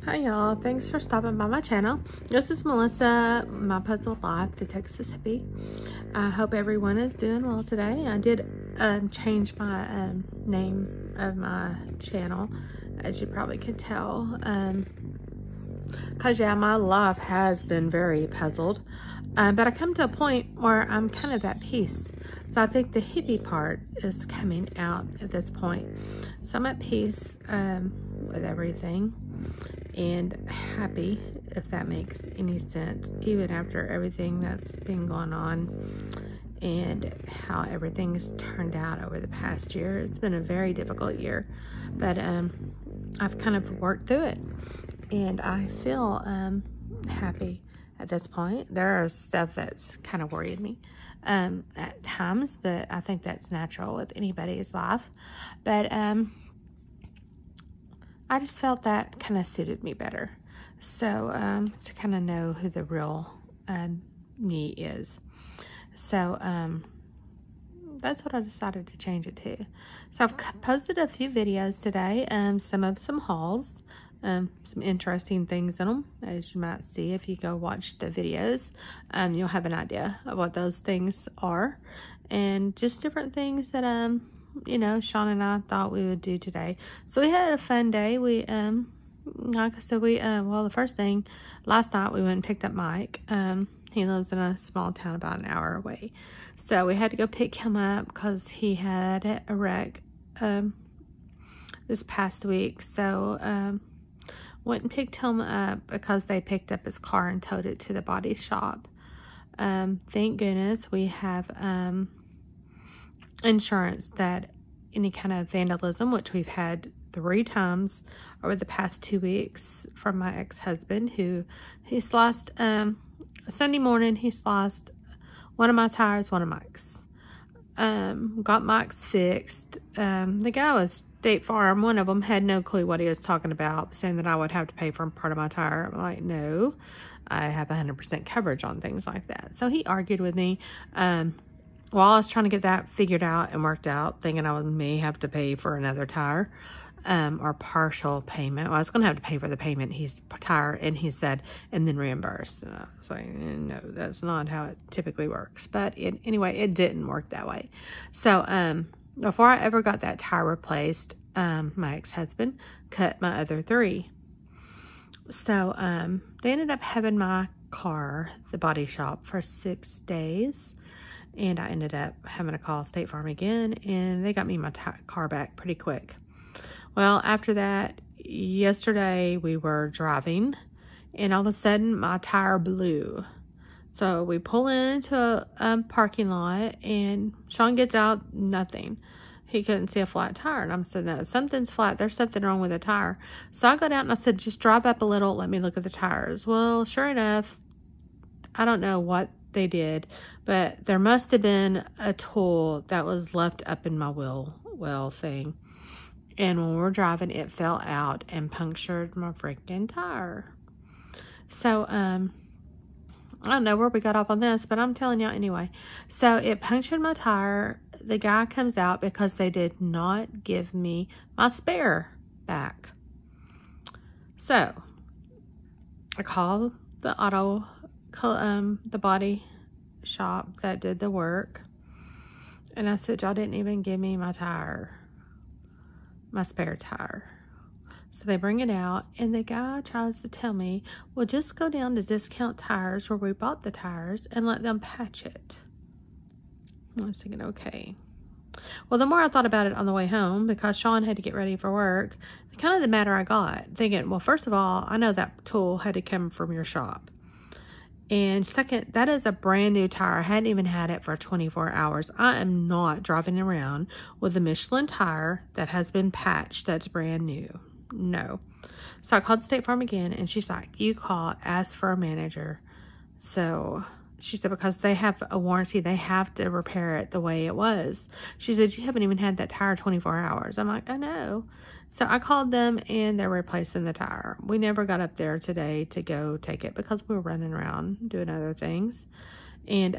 Hi y'all, thanks for stopping by my channel. This is Melissa, my puzzle life, the Texas Hippie. I hope everyone is doing well today. I did change my name of my channel, as you probably could tell, because yeah, my life has been very puzzled, but I come to a point where I'm kind of at peace. So I think the hippie part is coming out at this point. So I'm at peace with everything and happy, if that makes any sense, even after everything that's been going on and how everything has turned out over the past year. It's been a very difficult year, but I've kind of worked through it, and I feel happy at this point. There are stuff that's kind of worried me at times, but I think that's natural with anybody's life. But I just felt that kind of suited me better. So to kind of know who the real me is. So that's what I decided to change it to. So I've posted a few videos today, some hauls, some interesting things in them, as you might see if you go watch the videos. You'll have an idea of what those things are, and just different things that you know, Sean and I thought we would do today. So we had a fun day. We like I said, well, the first thing, last night we went and picked up Mike. He lives in a small town about an hour away. So we had to go pick him up because he had a wreck this past week. So went and picked him up because they picked up his car and towed it to the body shop. Thank goodness we have insurance that any kind of vandalism, which we've had 3 times over the past 2 weeks from my ex-husband, who he sliced Sunday morning. He sliced one of my tires, one of Mike's. Got Mike's fixed. The guy with State Farm, one of them, had no clue what he was talking about, saying that I would have to pay for part of my tire. I'm like, no, I have 100% coverage on things like that. So he argued with me while I was trying to get that figured out and worked out, thinking I may have to pay for another tire or partial payment. Well, I was going to have to pay for the payment, tire, and he said, and then reimburse. And I was like, no, that's not how it typically works. But anyway, it didn't work that way. So before I ever got that tire replaced, my ex-husband cut my other 3. So they ended up having my car, the body shop, for 6 days. And I ended up having to call State Farm again, and they got me my car back pretty quick. Well, after that, yesterday we were driving, and all of a sudden my tire blew. So we pull into a parking lot, and Sean gets out, nothing. He couldn't see a flat tire. And I said, no, something's flat. There's something wrong with the tire. So I got out and I said, just drive up a little. Let me look at the tires. Well, sure enough, I don't know what they did, but there must have been a tool that was left up in my well thing. And when we were driving, it fell out and punctured my freaking tire. So, I don't know where we got off on this, but I'm telling y'all anyway. So it punctured my tire. The guy comes out because they did not give me my spare back. So I called the the body shop that did the work, and I said, y'all didn't even give me my tire, my spare tire. So they bring it out, and the guy tries to tell me, well, just go down to Discount Tires where we bought the tires and let them patch it. I was thinking, okay. Well, the more I thought about it on the way home, because Sean had to get ready for work, kind of the matter I got, thinking, well, first of all, I know that tool had to come from your shop. And second, that is a brand new tire. I hadn't even had it for 24 hours. I am not driving around with a Michelin tire that has been patched that's brand new. No. So I called State Farm again, and she's like, you call, ask for a manager. So she said, because they have a warranty, they have to repair it the way it was. She said, you haven't even had that tire 24 hours. I'm like, I know. So I called them, and they're replacing the tire. We never got up there today to go take it because we were running around doing other things. And,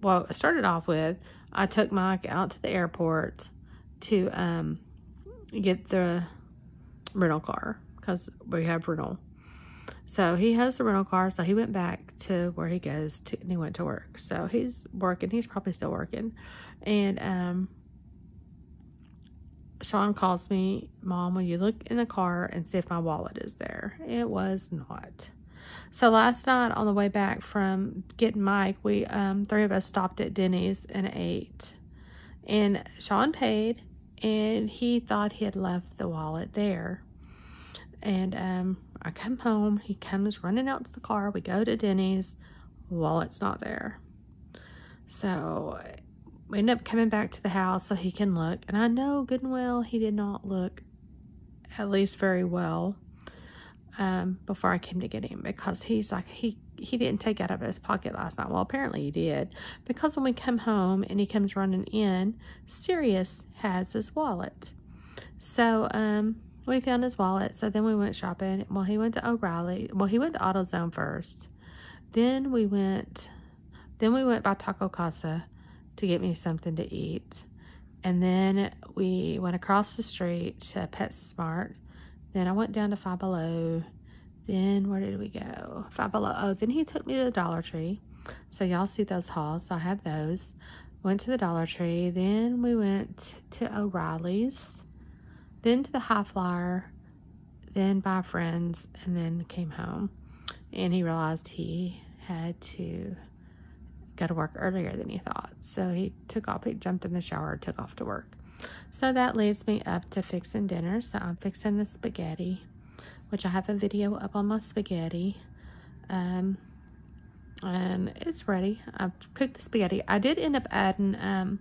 well, it started off with, I took Mike out to the airport to get the rental car because we have rental. So he has the rental car, so he went back to where he goes to, and he went to work. So he's working. He's probably still working. And Sean calls me, Mom, will you look in the car and see if my wallet is there? It was not. So last night on the way back from getting Mike, we three of us stopped at Denny's and ate. And Sean paid, and he thought he had left the wallet there. And I come home. He comes running out to the car. We go to Denny's. Wallet's not there. So we end up coming back to the house so he can look. And I know good and well he did not look at least very well before I came to get him, because he's like, he didn't take out of his pocket last night. Well, apparently he did, because when we come home and he comes running in, Sirius has his wallet. So we found his wallet. So then we went shopping. Well, he went to O'Reilly. Well, he went to AutoZone first. Then we went by Taco Casa to get me something to eat. And then we went across the street to PetSmart. Then I went down to Five Below. Then where did we go? Five Below. Oh, then he took me to the Dollar Tree. So y'all see those hauls. I have those. Went to the Dollar Tree. Then we went to O'Reilly's. Then to the High Flyer. Then by Friends. And then came home. And he realized he had to go to work earlier than he thought. So he took off. He jumped in the shower, took off to work. So that leads me up to fixing dinner. So I'm fixing the spaghetti, which I have a video up on my spaghetti. And it's ready. I've cooked the spaghetti. I did end up adding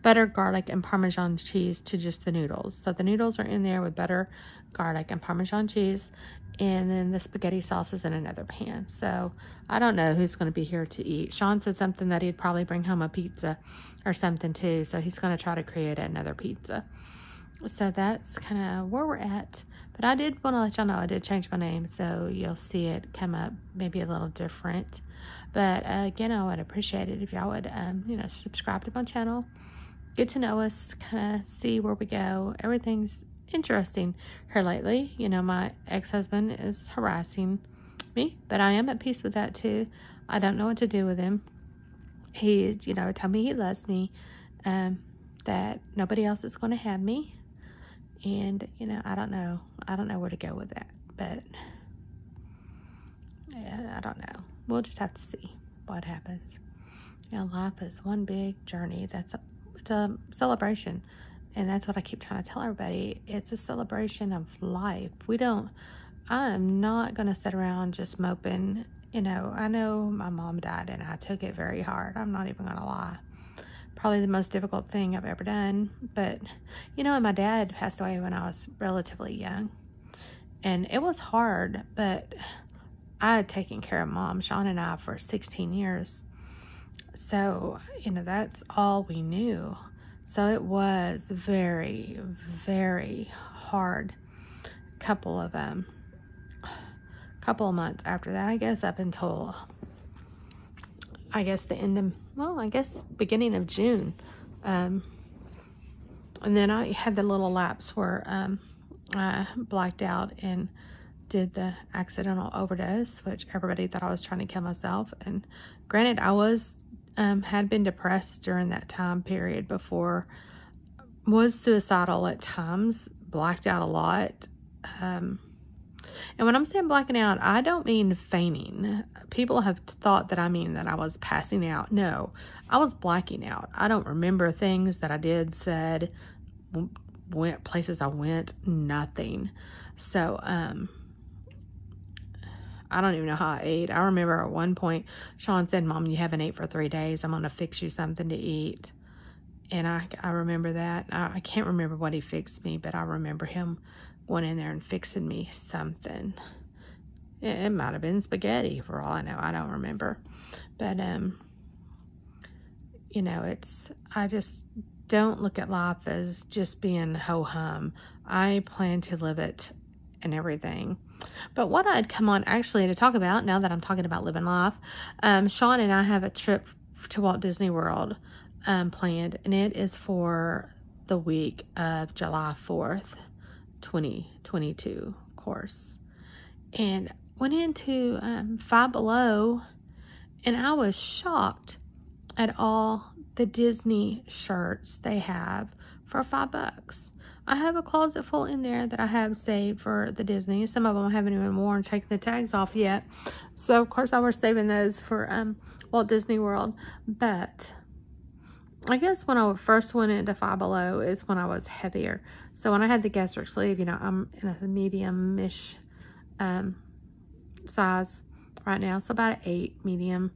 butter, garlic, and Parmesan cheese to just the noodles. So the noodles are in there with butter, garlic, and Parmesan cheese. And then the spaghetti sauce is in another pan. So I don't know who's going to be here to eat. Sean said something that he'd probably bring home a pizza or something too. So he's going to try to create another pizza. So that's kind of where we're at. But I did want to let y'all know I did change my name. So you'll see it come up maybe a little different. But again, I would appreciate it if y'all would, subscribe to my channel. Get to know us, kind of see where we go. Everything's interesting here lately. My ex-husband is harassing me, but I am at peace with that too. I don't know what to do with him. He, told me he loves me, that nobody else is going to have me. And, I don't know where to go with that, but yeah, I don't know. We'll just have to see what happens. Life is one big journey. It's a celebration. And that's what I keep trying to tell everybody. It's a celebration of life. I am not going to sit around just moping. I know my mom died and I took it very hard. I'm not even going to lie. Probably the most difficult thing I've ever done. But, and my dad passed away when I was relatively young. And it was hard, but I had taken care of Mom, Sean and I, for 16 years. So, that's all we knew. So it was very, very hard couple of months after that, I guess, up until beginning of June. And then I had the little lapse where I blacked out and did the accidental overdose, which everybody thought I was trying to kill myself. And granted, I was had been depressed during that time period before, was suicidal at times, blacked out a lot. And when I'm saying blacking out, I don't mean fainting. People have thought that I mean that I was passing out. No, I was blacking out. I don't remember things that I did, said, went places I went, nothing. So, I don't even know how I ate. I remember at one point, Sean said, Mom, you haven't ate for 3 days. I'm going to fix you something to eat. And I remember that. I can't remember what he fixed me, but I remember him going in there and fixing me something. It might have been spaghetti for all I know. I don't remember. But, I just don't look at life as just being ho-hum. I plan to live it and everything. But what I'd come on actually to talk about, now that I'm talking about living life, Sean and I have a trip to Walt Disney World planned, and it is for the week of July 4th 2022 course. And went into Five Below, and I was shocked at all the Disney shirts they have for $5. I have a closet full in there that I have saved for the Disney. Some of them I haven't even worn, taken the tags off yet. So, of course, I was saving those for Walt Disney World. But I guess when I first went into Five Below is when I was heavier. So, when I had the gastric sleeve, you know, I'm in a medium-ish size right now. So, about an 8 medium.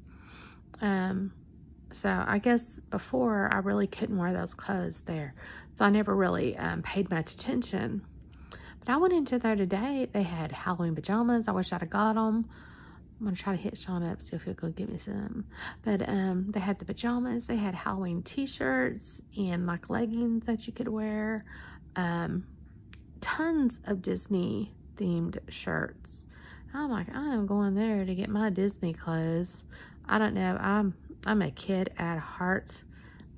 So I guess before I really couldn't wear those clothes there. So I never really paid much attention. But I went into there today. They had Halloween pajamas. I wish I'd have got them. I'm going to try to hit Sean up, see if he'll go get me some. But they had the pajamas. They had Halloween t-shirts and like leggings that you could wear. Tons of Disney themed shirts. I'm like, I am going there to get my Disney clothes. I don't know. I'm a kid at heart.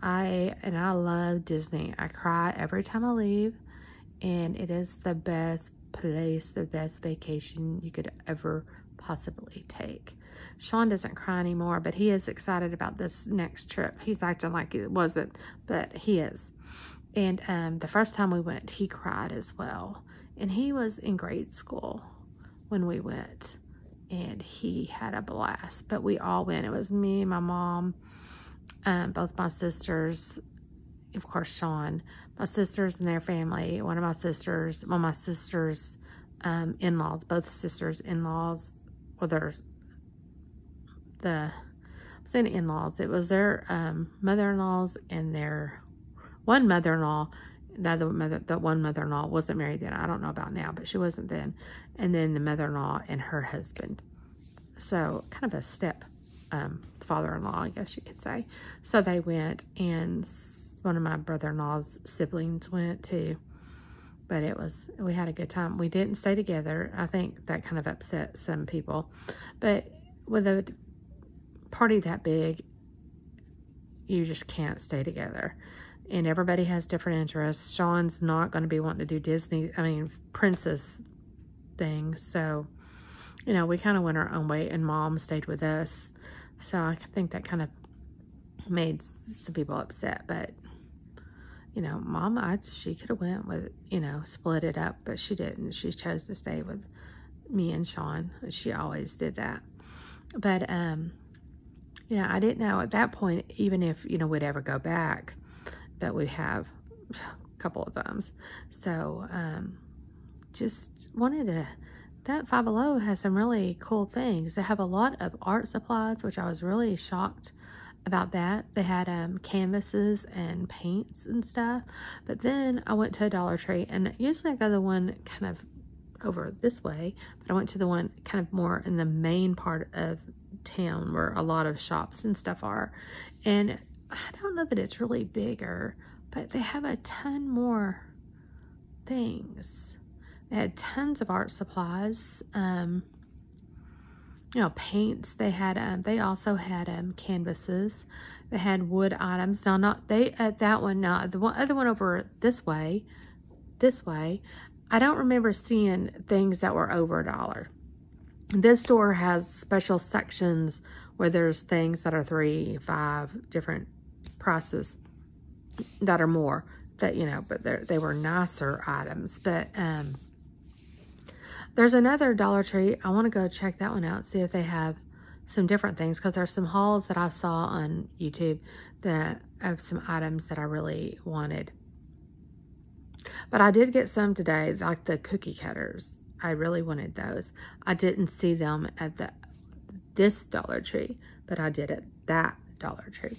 I love Disney. I cry every time I leave, and it is the best place, the best vacation you could ever possibly take. Sean doesn't cry anymore, but he is excited about this next trip. He's acting like it wasn't, but he is. And the first time we went, he cried as well. And he was in grade school when we went. And he had a blast. But we all went. It was me, my mom, both my sisters, of course, Sean, my sisters and their family, one of my sisters' in-laws, both sisters' in-laws, well, there's I'm saying in-laws. It was their mother-in-laws and their one mother-in-law. The one mother-in-law wasn't married then. I don't know about now, but she wasn't then. And then the mother-in-law and her husband. So kind of a step father-in-law, I guess you could say. So they went, and one of my brother-in-law's siblings went too. But we had a good time. We didn't stay together. I think that kind of upset some people. But with a party that big, you just can't stay together. And everybody has different interests. Sean's not going to be wanting to do princess things. So, you know, we kind of went our own way, and Mom stayed with us. So I think that kind of made some people upset. But, you know, Mom, she could have went with, you know, split it up, but she didn't. She chose to stay with me and Sean. She always did that. But, yeah, I didn't know at that point, even if, you know, we'd ever go back. But we have a couple of times. So, just wanted to, that Five Below has some really cool things. They have a lot of art supplies, which I was really shocked about that. They had canvases and paints and stuff. But then I went to a Dollar Tree, and usually I go to the one kind of over this way, but I went to the one kind of more in the main part of town where a lot of shops and stuff are. And I don't know that it's really bigger, but they have a ton more things. They had tons of art supplies, you know, paints. They had, they also had canvases. They had wood items. Now, not they at that one. Now, the other one over this way, I don't remember seeing things that were over $1. This store has special sections where there's things that are 3, 5 different prices that are more, that, you know, but they were nicer items. But there's another Dollar Tree. I want to go check that one out, see if they have some different things, because there's some hauls that I saw on YouTube that have some items that I really wanted. But I did get some today, like the cookie cutters. I really wanted those. I didn't see them at this Dollar Tree, but I did at that Dollar Tree.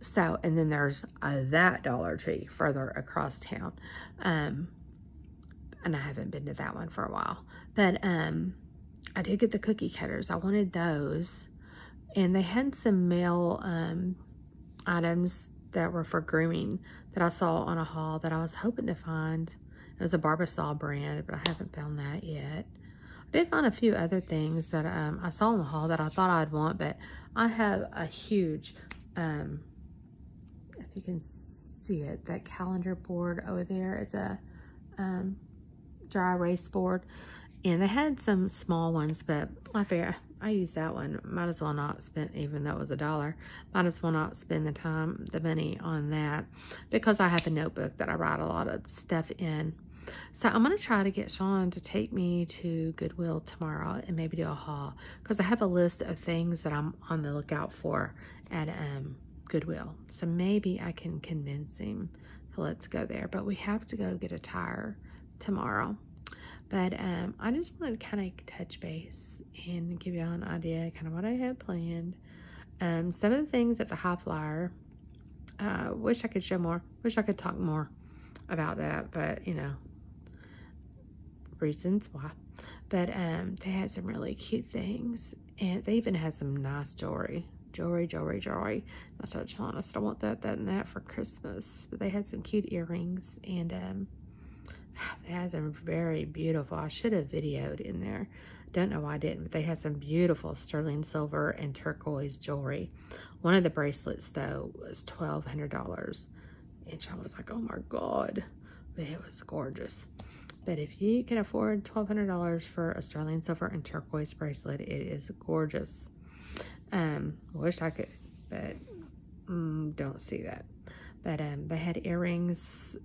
So, and then there's that Dollar Tree further across town. And I haven't been to that one for a while. But I did get the cookie cutters. I wanted those. And they had some male items that were for grooming that I saw on a haul that I was hoping to find. It was a Barbasol brand, but I haven't found that yet. I did find a few other things that I saw in the haul that I thought I'd want, but I have a huge, if you can see it, that calendar board over there. It's a dry erase board. And they had some small ones, but I figured I used that one. Might as well not spend, even though it was $1, might as well not spend the money on that, because I have a notebook that I write a lot of stuff in. So I'm going to try to get Sean to take me to Goodwill tomorrow and maybe do a haul, because I have a list of things that I'm on the lookout for at Goodwill. So maybe I can convince him to let's go there. But we have to go get a tire tomorrow. But I just wanted to kind of touch base and give y'all an idea kind of what I had planned. Some of the things at the High Flyer, wish I could show more, wish I could talk more about that, but you know, reasons why. But they had some really cute things, and they even had some nice jewelry. I started telling us I want that and that for Christmas. But they had some cute earrings, and they had some very beautiful, I should have videoed in there, don't know why I didn't, but they had some beautiful sterling silver and turquoise jewelry. One of the bracelets though was $1,200, and Sean was like, oh my god, but it was gorgeous. But if you can afford $1,200 for a sterling silver and turquoise bracelet, it is gorgeous. Wish I could, but don't see that. But they had earrings.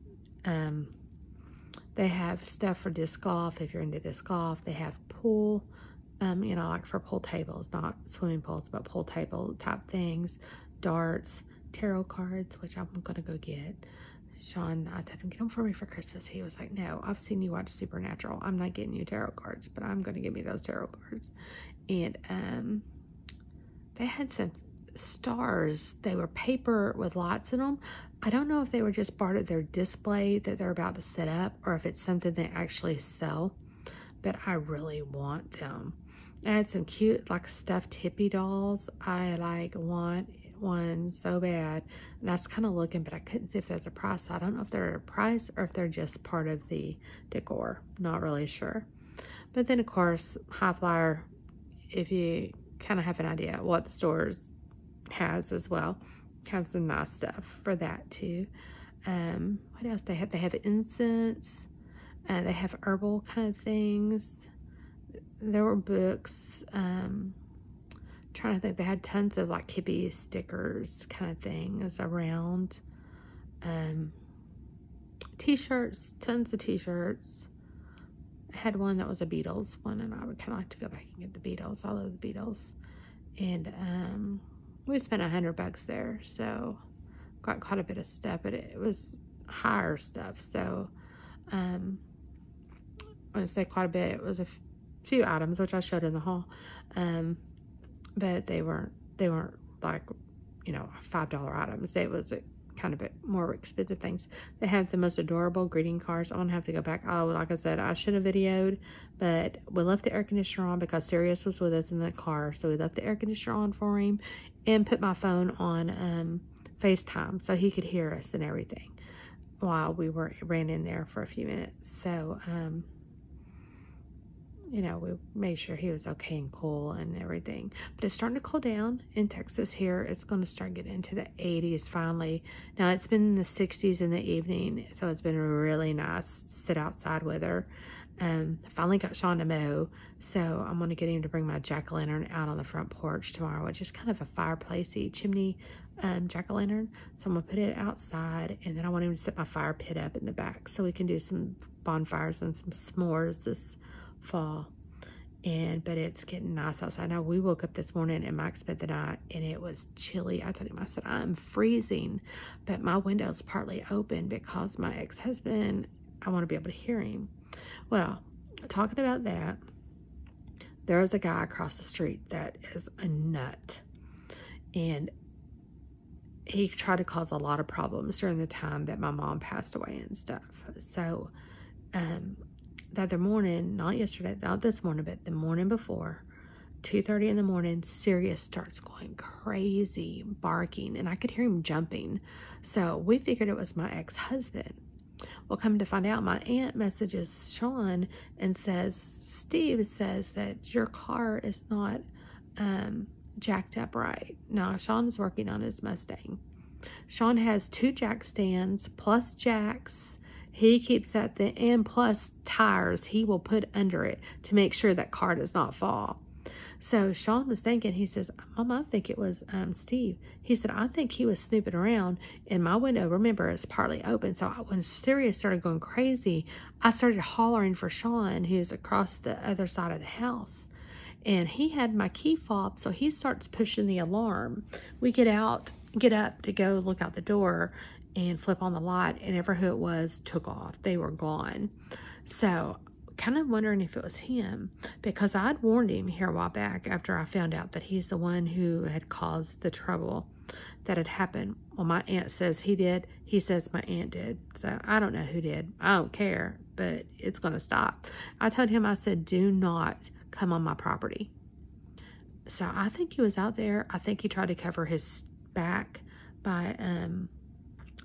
They have stuff for disc golf if you're into disc golf. They have pool, you know, like for pool tables, not swimming pools, but pool table type things, darts, tarot cards, which I'm gonna go get. Sean, I told him, get them for me for Christmas. He was like, no, I've seen you watch Supernatural. I'm not getting you tarot cards, but I'm going to give me those tarot cards. And they had some stars. They were paper with lights in them. I don't know if they were just part of their display that they're about to set up, or if it's something they actually sell, but I really want them. I had some cute, like, stuffed hippie dolls. I, like, want one so bad, and I was kind of looking, but I couldn't see if there's a price. I don't know if they're a price or if they're just part of the decor. Not really sure. But then of course, High Flyer, if you kind of have an idea what the stores has as well, have some nice stuff for that too. What else they have? They have incense, they have herbal kind of things. There were books. Trying to think, they had tons of like hippie stickers kind of things around. T-shirts, tons of t-shirts. I had one that was a Beatles one, and I would kind of like to go back and get the Beatles. I love the Beatles. And we spent $100 there, so got quite a bit of stuff, but it was higher stuff. So when I say quite a bit, it was a few items which I showed in the haul. But they weren't like, you know, $5 items. It was kind of more expensive things. They have the most adorable greeting cards. I'm gonna have to go back. Oh, like I said, I should have videoed, but we left the air conditioner on because Sirius was with us in the car, so we left the air conditioner on for him and put my phone on FaceTime so he could hear us and everything while we ran in there for a few minutes. So you know, we made sure he was okay and cool and everything. But it's starting to cool down in Texas here. It's going to start getting into the 80s finally. Now, it's been in the 60s in the evening, so it's been really nice to sit outside with her. I finally got Sean to mow, so I'm going to get him to bring my jack-o'-lantern out on the front porch tomorrow, which is kind of a fireplacey chimney jack-o'-lantern. So I'm going to put it outside, and then I want him to set my fire pit up in the back so we can do some bonfires and some s'mores this fall. But it's getting nice outside now. We woke up this morning and Mike spent the night and it was chilly. I told him, I said, I'm freezing, but my window's partly open because my ex-husband, I want to be able to hear him. Well, talking about that, there is a guy across the street that is a nut, and he tried to cause a lot of problems during the time that my mom passed away and stuff. So the other morning, not yesterday, not this morning, but the morning before, 2:30 in the morning, Sirius starts going crazy, barking, and I could hear him jumping. So we figured it was my ex-husband. Well, come to find out, my aunt messages Sean and says, Steve says that your car is not jacked up right. Now, Sean is working on his Mustang. Sean has 2 jack stands plus jacks. He keeps that thing, and plus tires he will put under it to make sure that car does not fall. So Sean was thinking, he says, Mama, I think it was Steve. He said, I think he was snooping around in my window. Remember, it's partly open. So when Sirius started going crazy, I started hollering for Sean, who's across the other side of the house. And he had my key fob, so he starts pushing the alarm. We get up to go look out the door and flip on the light, and ever who it was took off. They were gone. So kind of wondering if it was him, because I'd warned him here a while back after I found out that he's the one who had caused the trouble that had happened. Well, my aunt says he did. He says my aunt did. So I don't know who did. I don't care, but it's going to stop. I told him, I said, do not come on my property. So I think he was out there. I think he tried to cover his back by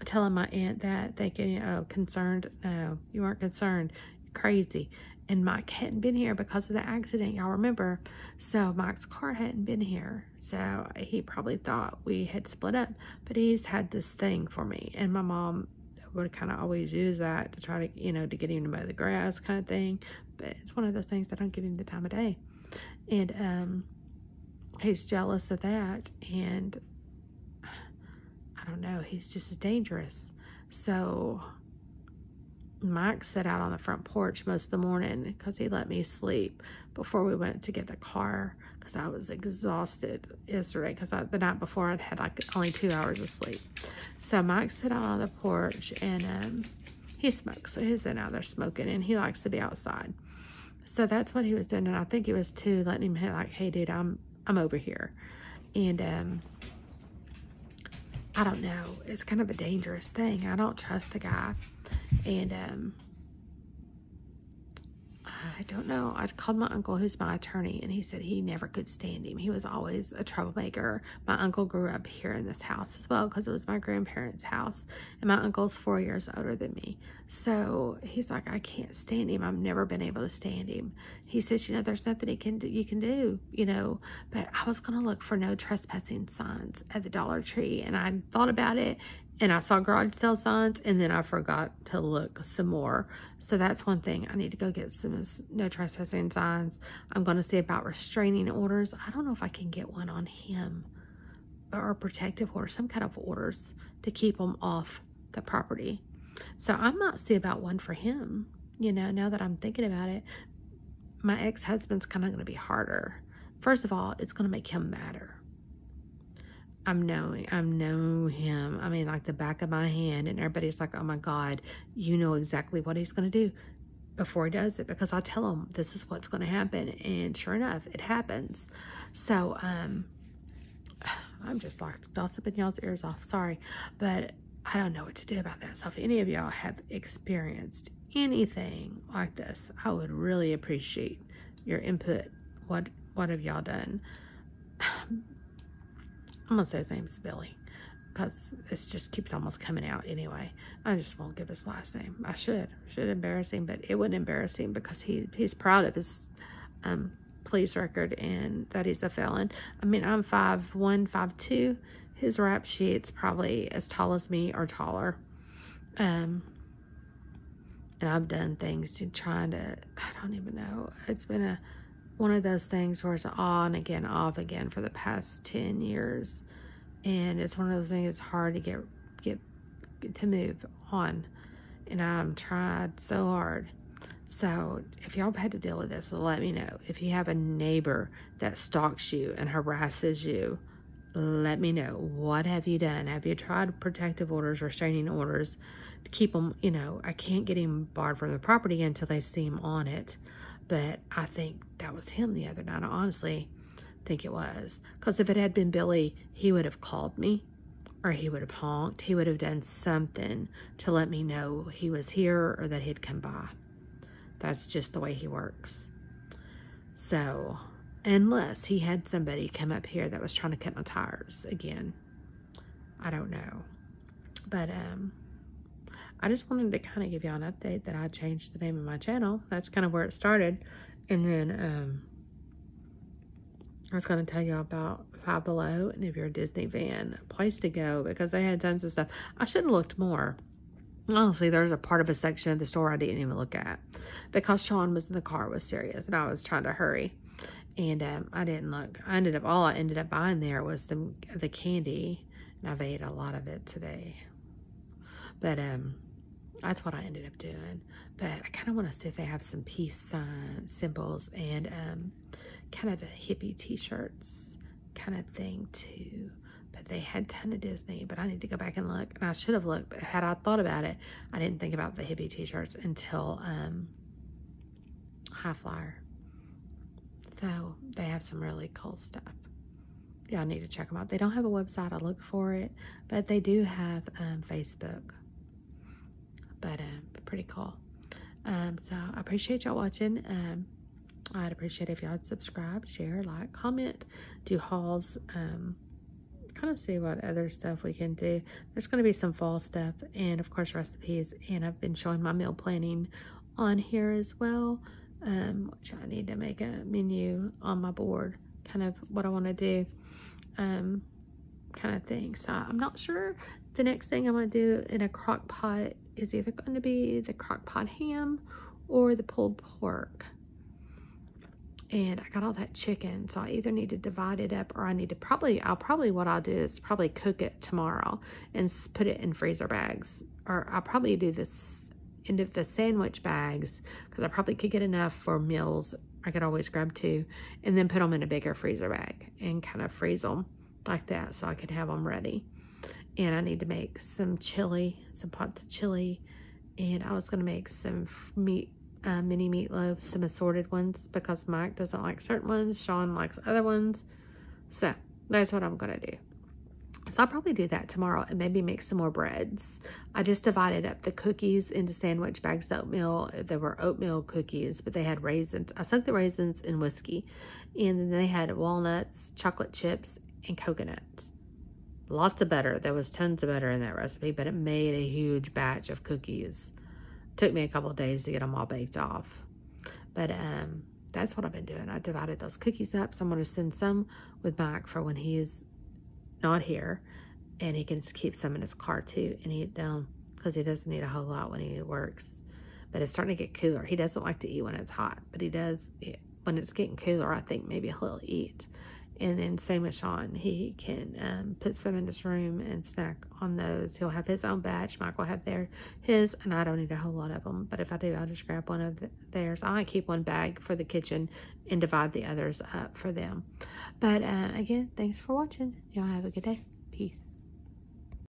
telling my aunt that, thinking, oh, concerned. No, you weren't concerned. Crazy. And Mike hadn't been here because of the accident, y'all remember. So Mike's car hadn't been here, so he probably thought we had split up. But he's had this thing for me, and my mom would kind of always use that to try to, to get him to mow the grass kind of thing. But it's one of those things that don't give him the time of day, and he's jealous of that, and I don't know, he's just as dangerous. So Mike sat out on the front porch most of the morning because he let me sleep before we went to get the car, because I was exhausted yesterday, because the night before I'd had like only 2 hours of sleep. So Mike sat out on the porch, and he smokes, so he's sitting out there smoking, and he likes to be outside. So that's what he was doing, and I think it was too, letting him hit like, hey dude, I'm over here. And I don't know, it's kind of a dangerous thing. I don't trust the guy. And I don't know. I called my uncle, who's my attorney, and he said he never could stand him. He was always a troublemaker. My uncle grew up here in this house as well, because it was my grandparents' house, and my uncle's 4 years older than me. So he's like, I can't stand him. I've never been able to stand him. He says, there's nothing you can do, But I was going to look for no trespassing signs at the Dollar Tree, and I thought about it, and I saw garage sale signs, and then I forgot to look some more. So that's one thing. I need to go get some no trespassing signs. I'm going to see about restraining orders. I don't know if I can get one on him, or a protective order, some kind of orders to keep him off the property. So I might see about one for him, now that I'm thinking about it. My ex-husband's kind of going to be harder. First of all, it's going to make him madder. I know him. I mean, like the back of my hand, and everybody's like, oh my God, you know exactly what he's going to do before he does it, because I tell him this is what's going to happen, and sure enough, it happens. So, I'm just like gossiping y'all's ears off, sorry, but I don't know what to do about that. So if any of y'all have experienced anything like this, I would really appreciate your input. What have y'all done? I'm going to say his name's Billy, because it just keeps almost coming out anyway. I just won't give his last name. I should embarrass him, but it wouldn't embarrass him, because he's proud of his police record and that he's a felon. I mean, I'm 5'1", 5'2". His rap sheet's probably as tall as me or taller. And I've done things to trying to, I don't even know. It's been one of those things where it's on again, off again for the past 10 years. And it's one of those things, it's hard to get to move on. And I'm tried so hard. So if y'all had to deal with this, let me know. If you have a neighbor that stalks you and harasses you, let me know. What have you done? Have you tried protective orders, restraining orders to keep them, I can't get him barred from the property until they see him on it. But I think that was him the other night. I honestly think it was. Because if it had been Billy, he would have called me, or he would have honked. He would have done something to let me know he was here or that he'd come by. That's just the way he works. So, unless he had somebody come up here that was trying to cut my tires again, I don't know. But I just wanted to kind of give y'all an update that I changed the name of my channel. That's kind of where it started. And then I was going to tell y'all about Five Below, and if you're a Disney fan, a place to go, because they had tons of stuff. I should have looked more. Honestly, there's a part of a section of the store I didn't even look at because Sean was in the car with Sirius and I was trying to hurry. And I didn't look. All I ended up buying there was the candy, and I've ate a lot of it today. But that's what I ended up doing. But I kind of want to see if they have some peace sign symbols and kind of a hippie t-shirts kind of thing too. But they had a ton of Disney, but I need to go back and look. And I should have looked, but had I thought about it, I didn't think about the hippie t-shirts until High Flyer. So they have some really cool stuff. Y'all need to check them out. They don't have a website. I look for it, but they do have Facebook. But pretty cool. So I appreciate y'all watching. I'd appreciate if y'all would subscribe, share, like, comment, do hauls, kind of see what other stuff we can do. There's going to be some fall stuff and of course recipes, and I've been showing my meal planning on here as well, which I need to make a menu on my board, kind of what I want to do, kind of thing. So I'm not sure. The next thing I'm going to do in a crock pot is either going to be the crock pot ham or the pulled pork. And I got all that chicken, so I either need to divide it up or I need to what I'll do is probably cook it tomorrow and put it in freezer bags. Or I'll probably do this end of the sandwich bags because I probably could get enough for meals. I could always grab 2 and then put them in a bigger freezer bag and kind of freeze them like that so I could have them ready. And I need to make some chili, some pots of chili, and I was going to make some mini meatloaves, some assorted ones, because Mike doesn't like certain ones, Sean likes other ones. So that's what I'm going to do. So I'll probably do that tomorrow and maybe make some more breads. I just divided up the cookies into sandwich bags, the oatmeal. There were oatmeal cookies, but they had raisins. I soaked the raisins in whiskey, and then they had walnuts, chocolate chips, and coconut. Lots of butter. There was tons of butter in that recipe, but it made a huge batch of cookies. Took me a couple of days to get them all baked off. But that's what I've been doing. I divided those cookies up. So I'm going to send some with Mike for when he is not here. And he can keep some in his car too and eat them because he doesn't eat a whole lot when he works. But it's starting to get cooler. He doesn't like to eat when it's hot, but he does when it's getting cooler. I think maybe he'll eat. And then same with Sean. He can put some in his room and snack on those. He'll have his own batch. Mike will have his, and I don't need a whole lot of them. But if I do, I'll just grab one of theirs. I might keep one bag for the kitchen and divide the others up for them. But again, thanks for watching. Y'all have a good day. Peace.